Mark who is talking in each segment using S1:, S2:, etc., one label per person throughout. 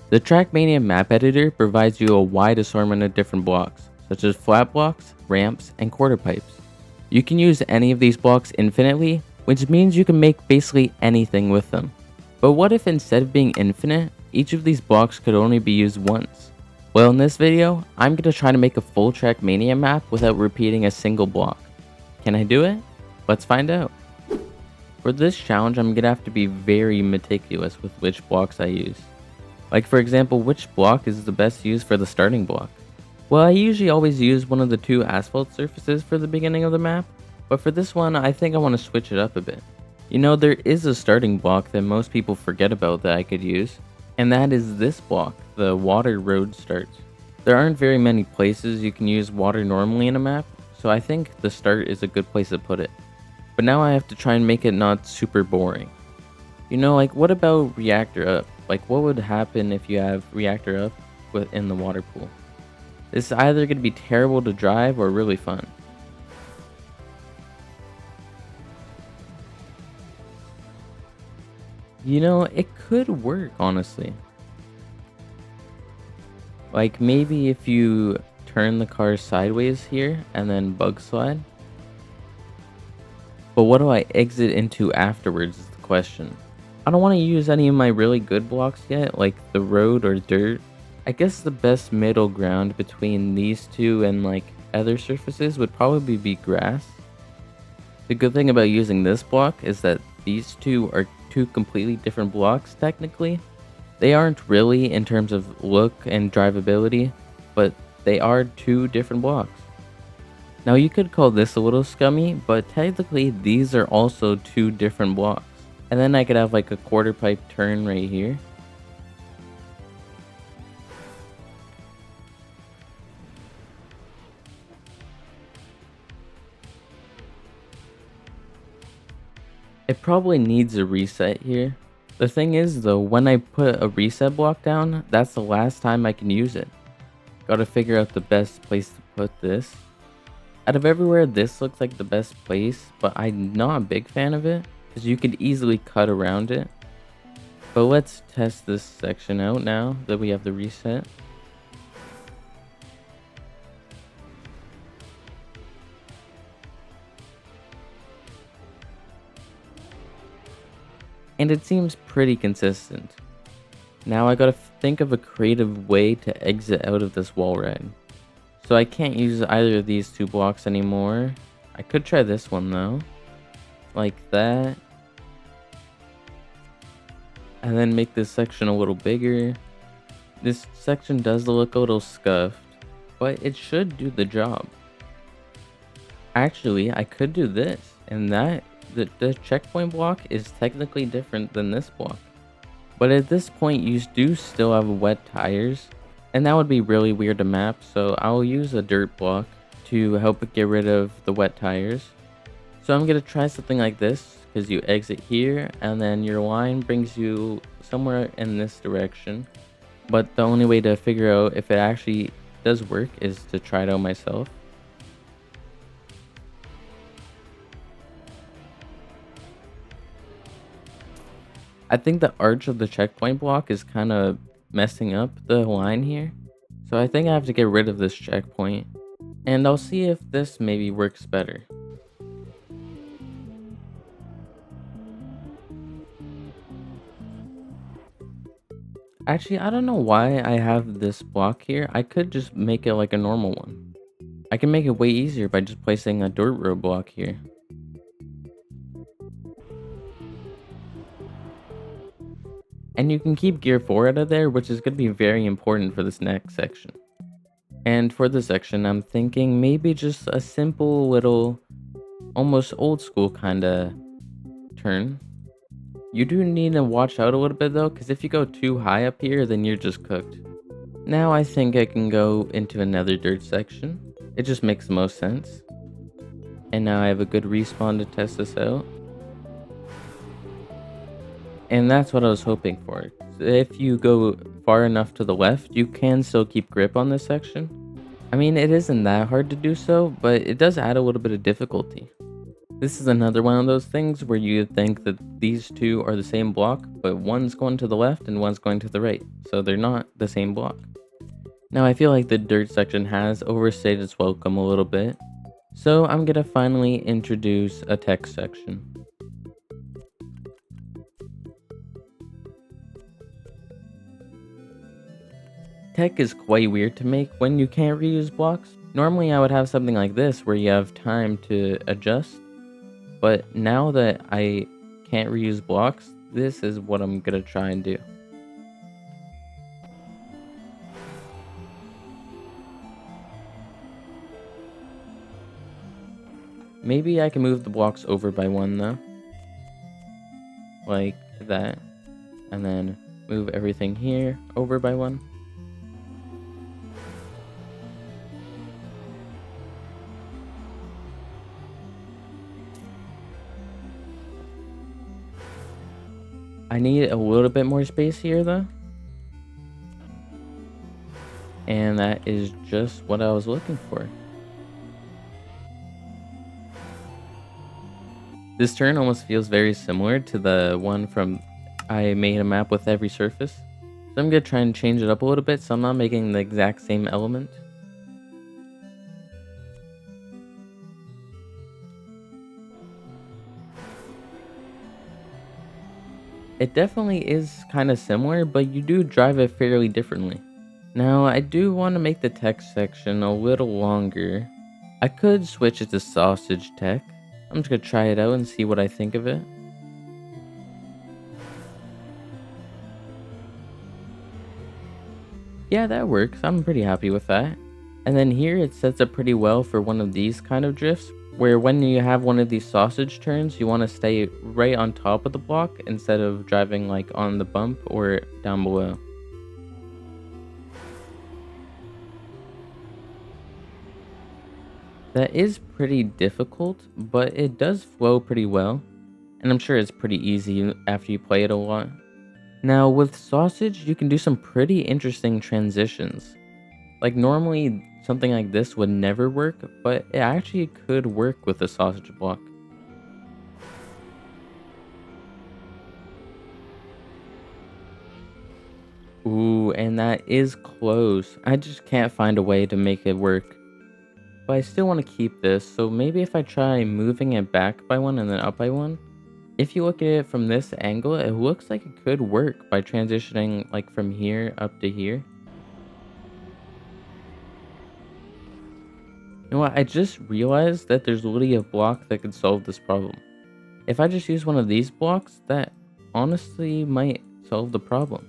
S1: The Trackmania map editor provides you a wide assortment of different blocks, such as flat blocks, ramps, and quarter pipes. You can use any of these blocks infinitely, which means you can make basically anything with them. But what if instead of being infinite, each of these blocks could only be used once? Well, in this video, I'm going to try to make a full Trackmania map without repeating a single block. Can I do it? Let's find out. For this challenge, I'm going to have to be very meticulous with which blocks I use. Like for example, which block is the best use for the starting block? Well, I usually always use one of the two asphalt surfaces for the beginning of the map, but for this one, I think I want to switch it up a bit. You know, there is a starting block that most people forget about that I could use, and that is this block, the water road start. There aren't very many places you can use water normally in a map, so I think the start is a good place to put it. But now I have to try and make it not super boring. You know, like what about reactor up? Like what would happen if you have reactor up within the water pool? This is either going to be terrible to drive or really fun. You know, it could work, honestly. Like maybe if you turn the car sideways here and then bug slide. But what do I exit into afterwards is the question. I don't want to use any of my really good blocks yet, like the road or dirt. I guess the best middle ground between these two and like other surfaces would probably be grass. The good thing about using this block is that these two are two completely different blocks technically. They aren't really in terms of look and drivability, but they are two different blocks. Now you could call this a little scummy, but technically these are also two different blocks. And then I could have like a quarter pipe turn right here. It probably needs a reset here. The thing is though, when I put a reset block down, that's the last time I can use it. Gotta figure out the best place to put this. Out of everywhere, this looks like the best place, but I'm not a big fan of it, because you could easily cut around it. But let's test this section out now that we have the reset. And it seems pretty consistent. Now I gotta think of a creative way to exit out of this wall ride. So I can't use either of these two blocks anymore. I could try this one though. Like that. And then make this section a little bigger. This section does look a little scuffed, but it should do the job. Actually, I could do this, and that the checkpoint block is technically different than this block. But at this point, you do still have wet tires, and that would be really weird to map, so I'll use a dirt block to help get rid of the wet tires. So I'm going to try something like this, because you exit here, and then your line brings you somewhere in this direction. But the only way to figure out if it actually does work is to try it out myself. I think the arch of the checkpoint block is kind of messing up the line here. So I think I have to get rid of this checkpoint. And I'll see if this maybe works better. Actually, I don't know why I have this block here. I could just make it like a normal one. I can make it way easier by just placing a dirt road block here. And you can keep gear 4 out of there, which is going to be very important for this next section. And for this section, I'm thinking maybe just a simple little, almost old school kind of turn. You do need to watch out a little bit though, because if you go too high up here, then you're just cooked. Now I think I can go into another dirt section. It just makes the most sense. And now I have a good respawn to test this out. And that's what I was hoping for. If you go far enough to the left, you can still keep grip on this section. I mean, it isn't that hard to do so, but it does add a little bit of difficulty. This is another one of those things where you think that these two are the same block, but one's going to the left and one's going to the right, so they're not the same block. Now I feel like the dirt section has overstayed its welcome a little bit, so I'm gonna finally introduce a text section. Tech is quite weird to make when you can't reuse blocks. Normally I would have something like this where you have time to adjust, but now that I can't reuse blocks, this is what I'm gonna try and do. Maybe I can move the blocks over by one though, like that, and then move everything here over by one. I need a little bit more space here though. And that is just what I was looking for. This turn almost feels very similar to the one from I made a map with every surface. So I'm gonna try and change it up a little bit so I'm not making the exact same element. It definitely is kind of similar, but you do drive it fairly differently. Now, I do want to make the text section a little longer. I could switch it to sausage tech. I'm just gonna try it out and see what I think of it. Yeah, that works. I'm pretty happy with that. And then here it sets up pretty well for one of these kind of drifts, where when you have one of these sausage turns, you want to stay right on top of the block instead of driving like on the bump or down below. That is pretty difficult, but it does flow pretty well, and I'm sure it's pretty easy after you play it a lot. Now with sausage, you can do some pretty interesting transitions. Like normally something like this would never work, but it actually could work with a sausage block. Ooh, and that is close. I just can't find a way to make it work. But I still want to keep this, so maybe if I try moving it back by one and then up by one. If you look at it from this angle, it looks like it could work by transitioning like from here up to here. You know what, I just realized that there's literally a block that could solve this problem. If I just use one of these blocks, that honestly might solve the problem.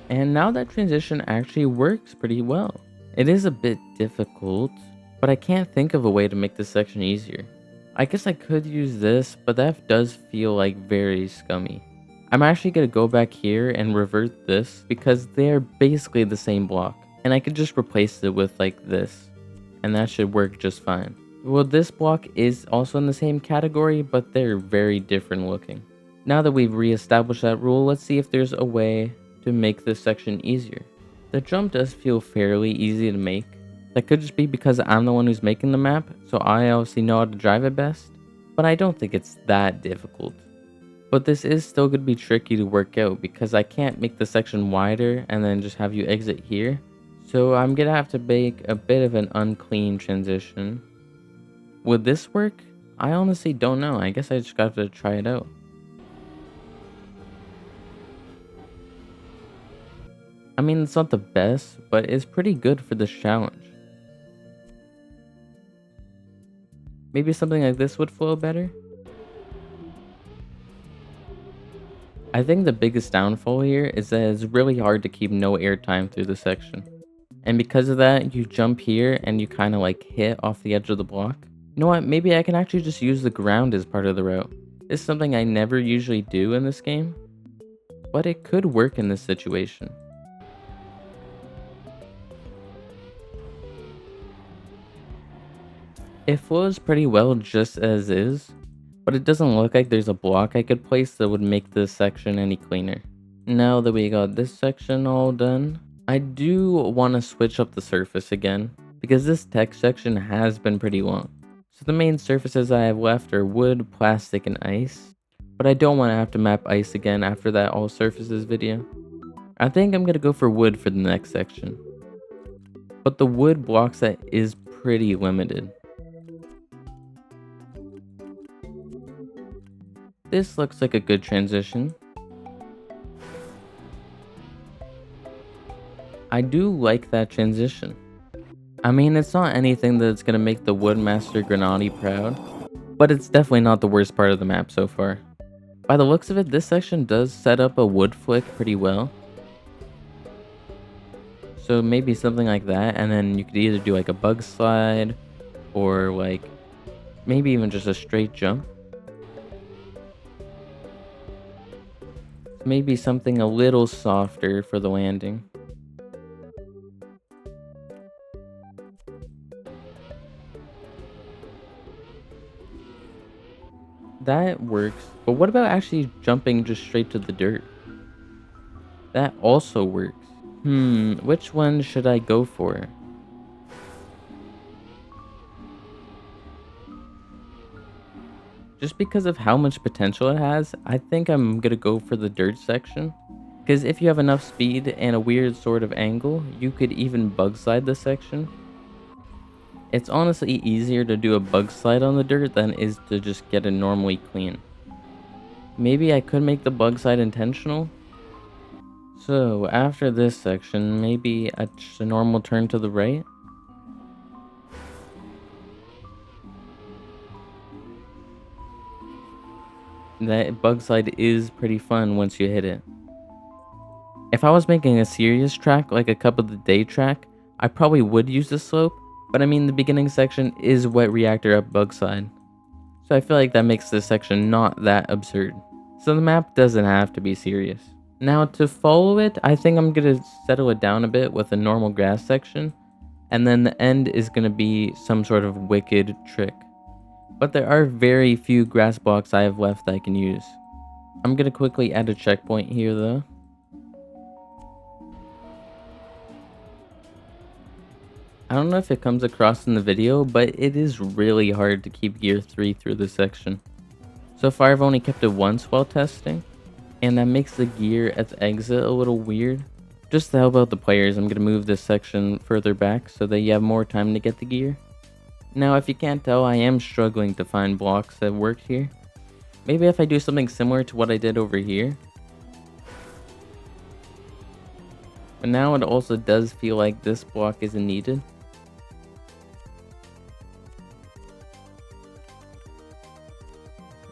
S1: And now that transition actually works pretty well. It is a bit difficult, but I can't think of a way to make this section easier. I guess I could use this, but that does feel like very scummy. I'm actually going to go back here and revert this because they're basically the same block. And I could just replace it with like this, and that should work just fine. Well, this block is also in the same category, but they're very different looking. Now that we've reestablished that rule, let's see if there's a way to make this section easier. The jump does feel fairly easy to make. That could just be because I'm the one who's making the map, so I obviously know how to drive it best, but I don't think it's that difficult. But this is still going to be tricky to work out because I can't make the section wider and then just have you exit here. So I'm going to have to make a bit of an unclean transition. Would this work? I honestly don't know. I guess I just got to try it out. I mean, it's not the best, but it's pretty good for this challenge. Maybe something like this would flow better? I think the biggest downfall here is that it's really hard to keep no airtime through the section. And because of that, you jump here and you kind of like hit off the edge of the block. You know what, maybe I can actually just use the ground as part of the route. This is something I never usually do in this game, but it could work in this situation. It flows pretty well just as is, but it doesn't look like there's a block I could place that would make this section any cleaner. Now that we got this section all done, I do want to switch up the surface again. because this text section has been pretty long. So the main surfaces I have left are wood, plastic, and ice. But I don't want to have to map ice again after that all surfaces video. I think I'm going to go for wood for the next section. But the wood block set is pretty limited. This looks like a good transition. I do like that transition. I mean, it's not anything that's going to make the Woodmaster Granati proud, but it's definitely not the worst part of the map so far. By the looks of it, this section does set up a wood flick pretty well. So maybe something like that, and then you could either do like a bug slide, or like maybe even just a straight jump. Maybe something a little softer for the landing. That works, but what about actually jumping just straight to the dirt? That also works. Which one should I go for? Just because of how much potential it has, I think I'm gonna go for the dirt section. Because if you have enough speed and a weird sort of angle, you could even bug slide this section. It's honestly easier to do a bug slide on the dirt than it is to just get it normally clean. Maybe I could make the bug slide intentional. So after this section, maybe a normal turn to the right. That bug slide is pretty fun once you hit it. If I was making a serious track, like a Cup of the Day track, I probably would use the slope, but I mean the beginning section is wet reactor up bug slide. So I feel like that makes this section not that absurd. So the map doesn't have to be serious. Now to follow it, I think I'm going to settle it down a bit with a normal grass section, and then the end is going to be some sort of wicked trick. But there are very few grass blocks I have left that I can use. I'm going to quickly add a checkpoint here though. I don't know if it comes across in the video, but it is really hard to keep gear 3 through this section. So far I've only kept it once while testing, and that makes the gear at the exit a little weird. Just to help out the players, I'm going to move this section further back so that you have more time to get the gear. Now if you can't tell, I am struggling to find blocks that work here. Maybe if I do something similar to what I did over here. But now it also does feel like this block isn't needed.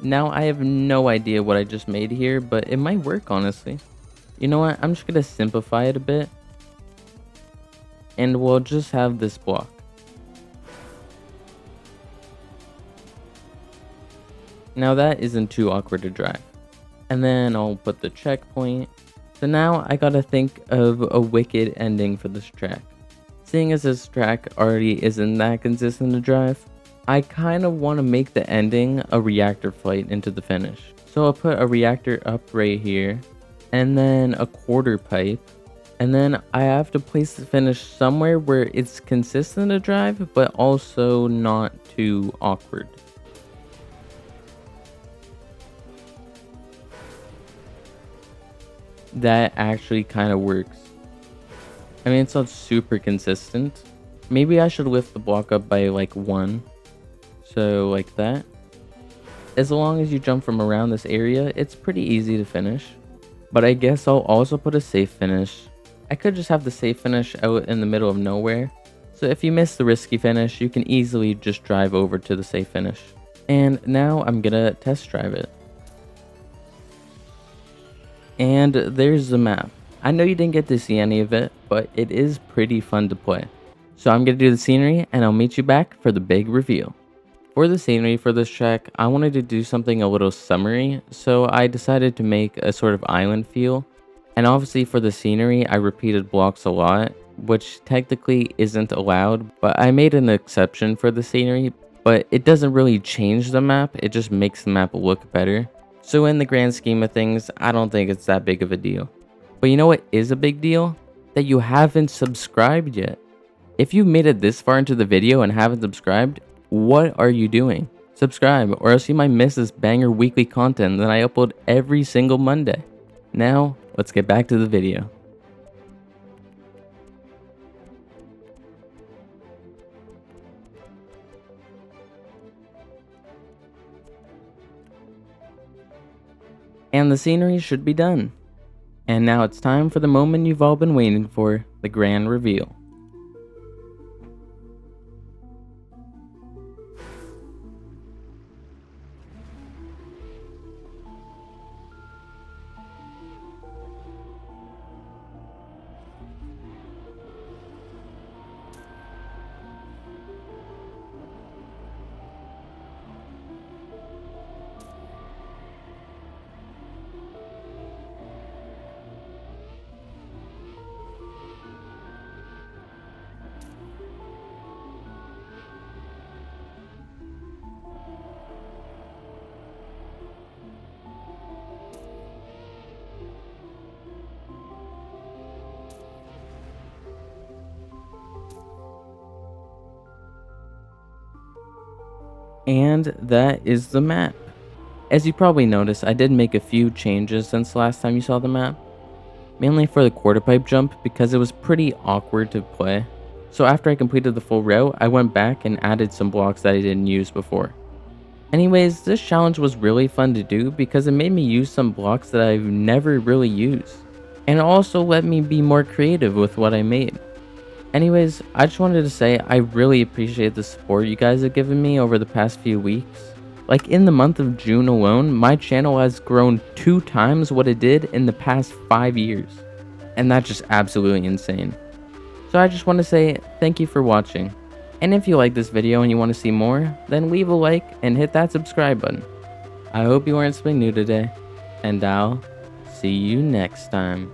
S1: Now I have no idea what I just made here, but it might work honestly. You know what, I'm just gonna simplify it a bit. And we'll just have this block. Now that isn't too awkward to drive. And then I'll put the checkpoint. So now I gotta think of a wicked ending for this track. Seeing as this track already isn't that consistent to drive, I kind of want to make the ending a reactor flight into the finish. So I'll put a reactor up right here, and then a quarter pipe, and then I have to place the finish somewhere where it's consistent to drive, but also not too awkward. That actually kind of works. I mean, it's not super consistent. Maybe I should lift the block up by like 1. So like that. As long as you jump from around this area, it's pretty easy to finish. But I guess I'll also put a safe finish. I could just have the safe finish out in the middle of nowhere. So if you miss the risky finish, you can easily just drive over to the safe finish. And now I'm gonna test drive it. And there's the map. I know you didn't get to see any of it, but it is pretty fun to play. So I'm gonna do the scenery and I'll meet you back for the big reveal. For the scenery for this track, I wanted to do something a little summery, so I decided to make a sort of island feel. And obviously for the scenery, I repeated blocks a lot, which technically isn't allowed, but I made an exception for the scenery, but it doesn't really change the map, it just makes the map look better. So in the grand scheme of things, I don't think it's that big of a deal. But you know what is a big deal? That you haven't subscribed yet. If you've made it this far into the video and haven't subscribed, what are you doing? Subscribe, or else you might miss this banger weekly content that I upload every single Monday. Now, let's get back to the video. And the scenery should be done. And now it's time for the moment you've all been waiting for, the grand reveal. And that is the map. As you probably noticed, I did make a few changes since the last time you saw the map. Mainly for the quarter pipe jump because it was pretty awkward to play. So after I completed the full route, I went back and added some blocks that I didn't use before. Anyways, this challenge was really fun to do because it made me use some blocks that I've never really used. And it also let me be more creative with what I made. Anyways, I just wanted to say I really appreciate the support you guys have given me over the past few weeks. Like in the month of June alone, my channel has grown 2 times what it did in the past 5 years. And that's just absolutely insane. So I just want to say thank you for watching. And if you like this video and you want to see more, then leave a like and hit that subscribe button. I hope you learned something new today, and I'll see you next time.